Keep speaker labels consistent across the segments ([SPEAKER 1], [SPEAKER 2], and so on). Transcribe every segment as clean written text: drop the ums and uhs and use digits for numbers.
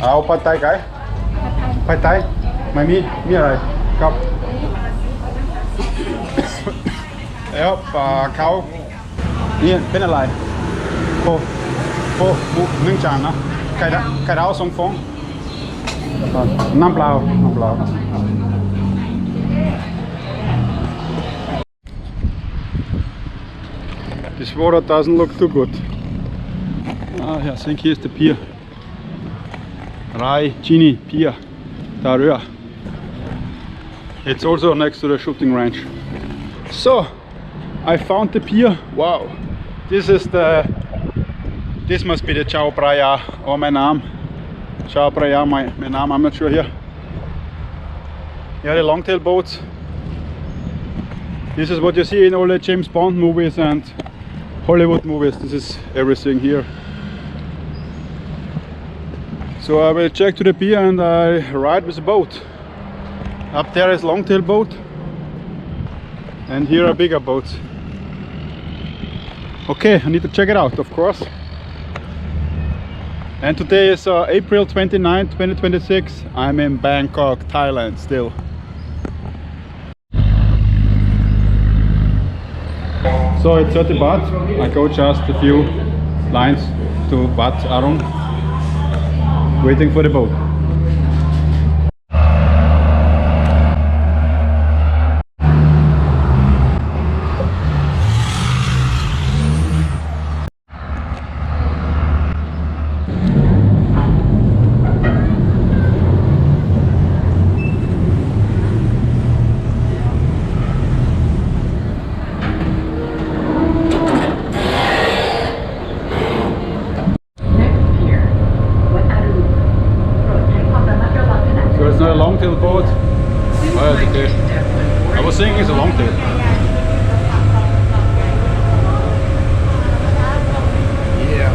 [SPEAKER 1] เอาผัดไทยไก่ผัดไทยไม่มีอะไรครับแล้วเขานี่เป็นอะไรโอ้บุก1 จานนะไข่ดาว2 ฟองน้ำเปล่าThis water doesn't look too good. I think here's the pier. Rai Chini Pier, Darua. It's also next to the shooting range. So, I found the pier. Wow, this must be the Chao Phraya or Menam. Chao Phraya, Menam, I'm not sure here. Yeah, the longtail boats. This is what you see in all the James Bond movies and Hollywood movies. This is everything here. So I will check to the pier and I ride with a boat. Up there is longtail boat and here are bigger boats. Okay, I need to check it out, of course. And today is April 29, 2026. I'm in Bangkok, Thailand still. So it's 30 baht. I go just a few lines to Wat Arun, waiting for the boat. Longtail boat. Oh, it's okay. I was thinking it's a longtail. Yeah.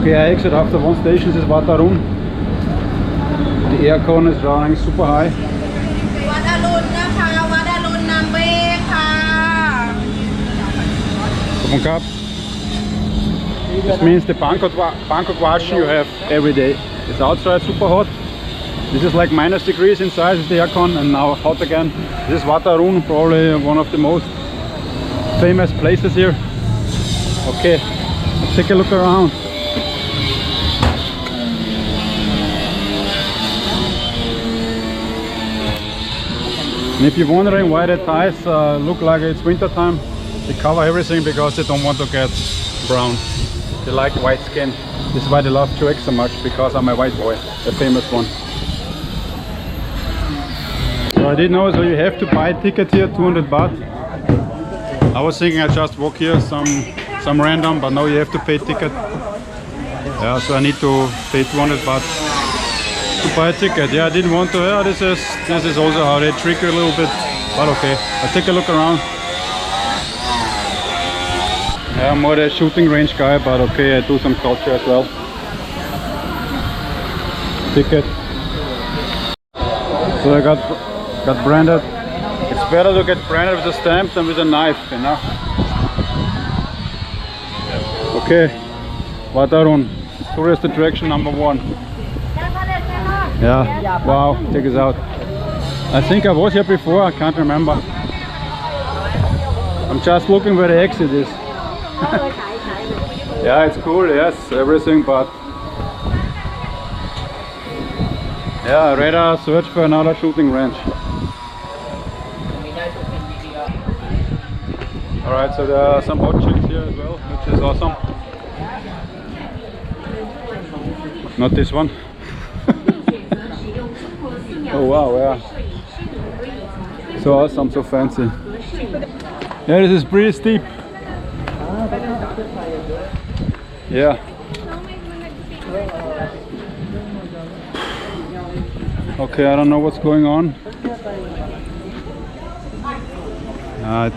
[SPEAKER 1] Okay, I exit after one station. This is Wat Arun. The aircon is running super high. This means the Bangkok washing you have every day. It's outside super hot. This is like -degrees inside with the aircon and now hot again. This is Wat Arun, probably one of the most famous places here. Okay, let's take a look around. And if you're wondering why the Thais look like it's winter time, they cover everything because they don't want to get brown. They like white skin. This is why they love Truex so much, because I'm a white boy, the famous one. So I didn't know, so you have to buy a ticket here, 200 baht. I was thinking I just walk here, some random, but now you have to pay ticket. Yeah, so I need to pay 200 baht to buy a ticket. Yeah, I didn't want to. Yeah, this is also how they trick you a little bit, but okay. I'll take a look around. Yeah, I'm more the shooting range guy, but okay, I do some culture as well. Ticket. So I got branded. It's better to get branded with a stamp than with a knife, you know. Okay, Wat Arun, tourist attraction #1. Yeah, wow, check this out. I think I was here before, I can't remember. I'm just looking where the exit is. Yeah, it's cool, yes, everything, but yeah, I'd rather search for another shooting range. Alright, so there are some hot chicks here as well, which is awesome. Not this one. Oh wow, yeah. So awesome, so fancy. Yeah, this is pretty steep. Yeah. Okay, I don't know what's going on.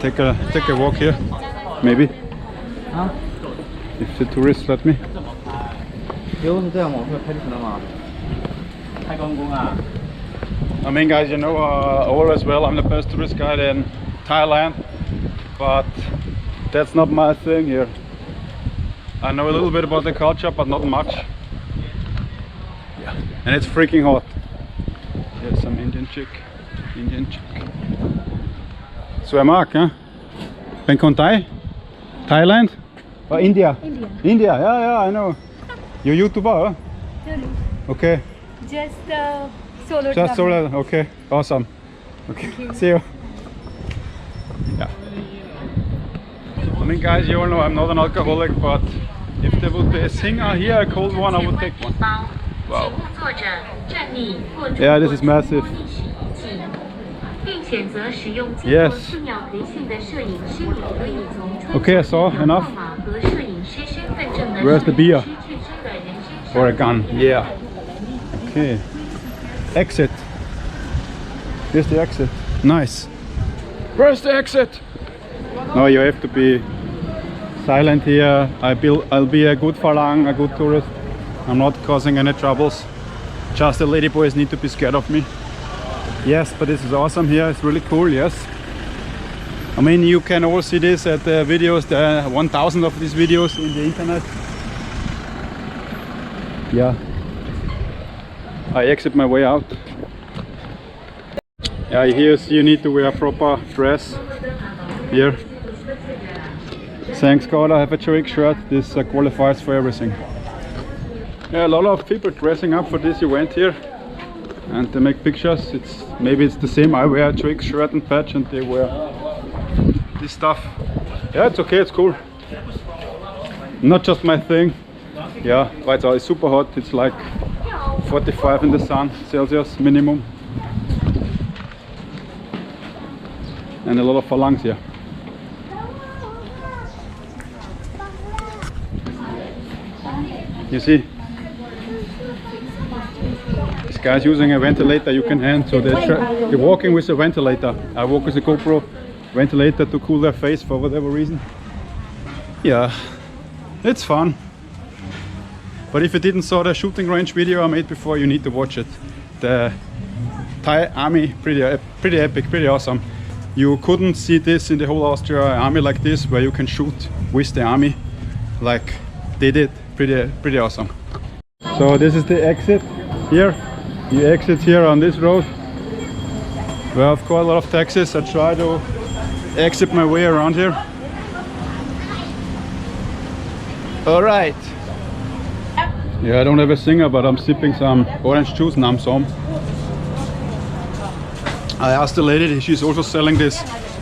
[SPEAKER 1] Take a walk here, maybe. If the tourists let me. I mean, guys, you know all as well, I'm the best tourist guide in Thailand, but that's not my thing here. I know a little bit about the culture, but not much. and it's freaking hot. Here's some Indian chick. So I'm Mark, huh? Bangkok, Thailand? Or India? India, yeah, I know. You're YouTuber, huh? Okay.
[SPEAKER 2] Just solo.
[SPEAKER 1] Just solo, okay. Awesome. Okay, see you. Yeah. I mean, guys, you all know I'm not an alcoholic, but if there would be a singer here, a cold one, I would take one. Wow. Yeah, this is massive. Yes. Okay, I saw enough. Where's the beer? Or a gun? Yeah. Okay. Exit. Here's the exit. Nice. Where's the exit? No, you have to be silent here. I'll be a good falang, a good tourist. I'm not causing any troubles. Just the ladyboys need to be scared of me. Yes, but this is awesome here. It's really cool, yes. I mean, you can all see this at the videos. There are 1,000 of these videos in the internet. Yeah. I exit my way out. Yeah, here you need to wear a proper dress. Here. Thanks God I have a Drake shirt. This qualifies for everything. Yeah, a lot of people dressing up for this event here. And they make pictures. Maybe it's the same. I wear a Drake shirt and patch and they wear this stuff. Yeah, it's okay, it's cool. Not just my thing. Yeah, but it's super hot. It's like 45 in the sun, Celsius minimum. And a lot of phalanx here. You see? This guy's using a ventilator you can hand, so they're walking with a ventilator. I walk with a GoPro ventilator to cool their face for whatever reason. Yeah, it's fun. But if you didn't saw the shooting range video I made before, you need to watch it. The Thai army, pretty epic, pretty awesome. You couldn't see this in the whole Austria army like this, where you can shoot with the army like they did. Pretty awesome. So this is the exit here. You exit here on this road. Well, I've got a lot of taxis. I try to exit my way around here. All right. Yeah, I don't have a singer, but I'm sipping some orange juice, Nam Som. I asked the lady, she's also selling these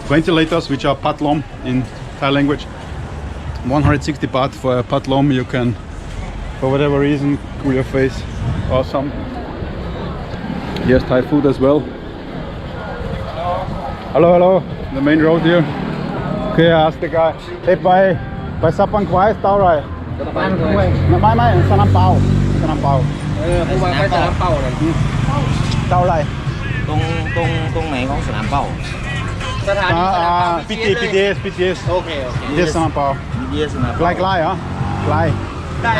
[SPEAKER 1] ventilators, which are patlom in Thai language. 160 baht for a patlom. You can, for whatever reason, cool your face. Awesome. Here's Thai food as well. Hello. The main road here. Okay, I asked the guy. Hey, by Sapang Kwai, tao right? Mai, Sanam Pao. Sanam Pao. Tao right?
[SPEAKER 3] ตรงไหนของสนามเป้า
[SPEAKER 1] PTS
[SPEAKER 3] โอเค
[SPEAKER 1] Yes, Sanam Pao.
[SPEAKER 3] BTS สนาม
[SPEAKER 1] ไกลเหรอไกล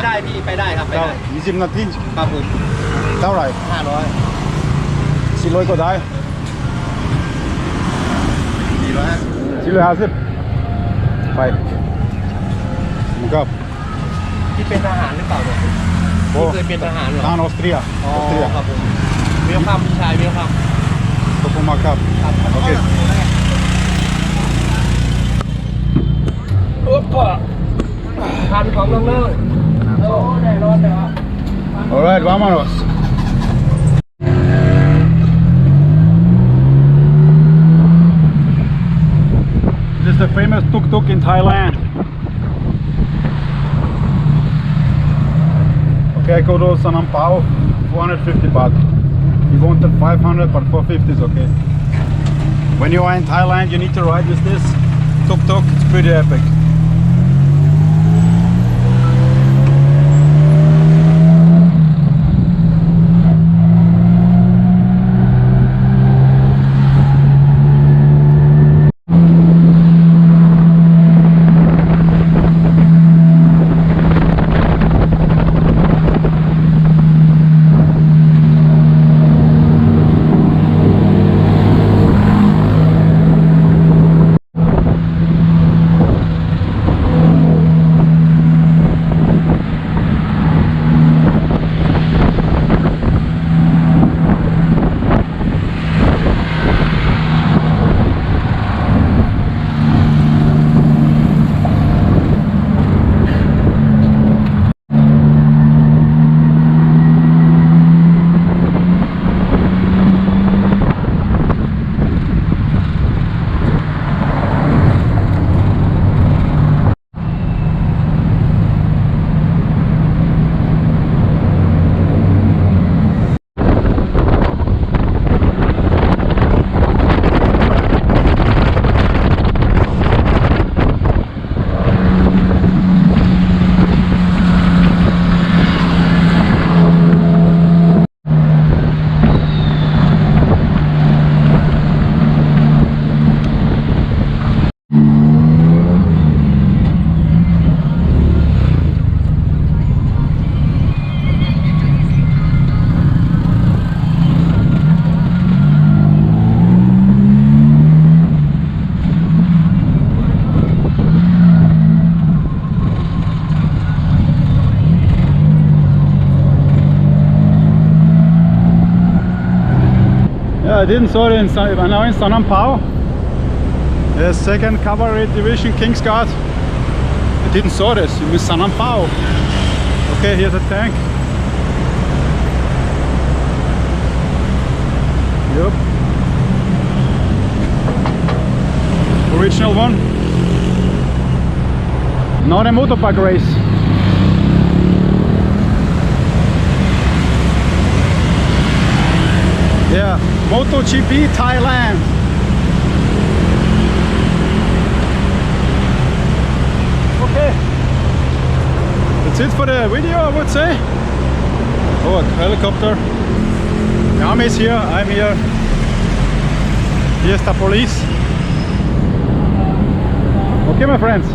[SPEAKER 3] ได้พี่ไปได้ครับไปได้
[SPEAKER 1] 20 นาที
[SPEAKER 3] ครับผม
[SPEAKER 1] เท่าไหร่
[SPEAKER 3] 500
[SPEAKER 1] 400 ก็ได้ 450ไปมันก็
[SPEAKER 3] ที่เป็นทหารหรือเปล่าเนี่ยที่เคยเป็นทหารเหรอ
[SPEAKER 1] ทหารออสเตรีย
[SPEAKER 3] อ๋อครับผมเวลคัมพี่ชายเวลคัม
[SPEAKER 1] ขอบคุณมากครับโอเค
[SPEAKER 3] ทานของน้องๆโอ้ได้ร้อนแล้ว
[SPEAKER 1] Alright, vámonos. This is the famous tuk-tuk in Thailand. Okay, I go to Sanam Pao, 450 baht. He wanted 500, but 450 is okay. When you are in Thailand, you need to ride with this tuk-tuk. It's pretty epic. I didn't saw it in now in Sanam Pao. The 2nd Cavalry Division King's Guard. I didn't saw this in Sanam Pao. Okay, here's a tank. Yep. Original one. Not a motorbike race. Yeah, MotoGP Thailand. Okay, that's it for the video, I would say. Oh, a helicopter. The army is here, I'm here. Here's the police. Okay, my friends.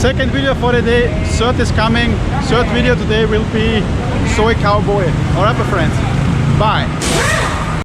[SPEAKER 1] 2nd video for the day, 3rd is coming. 3rd video today will be Soy Cowboy. Alright, my friends. Bye.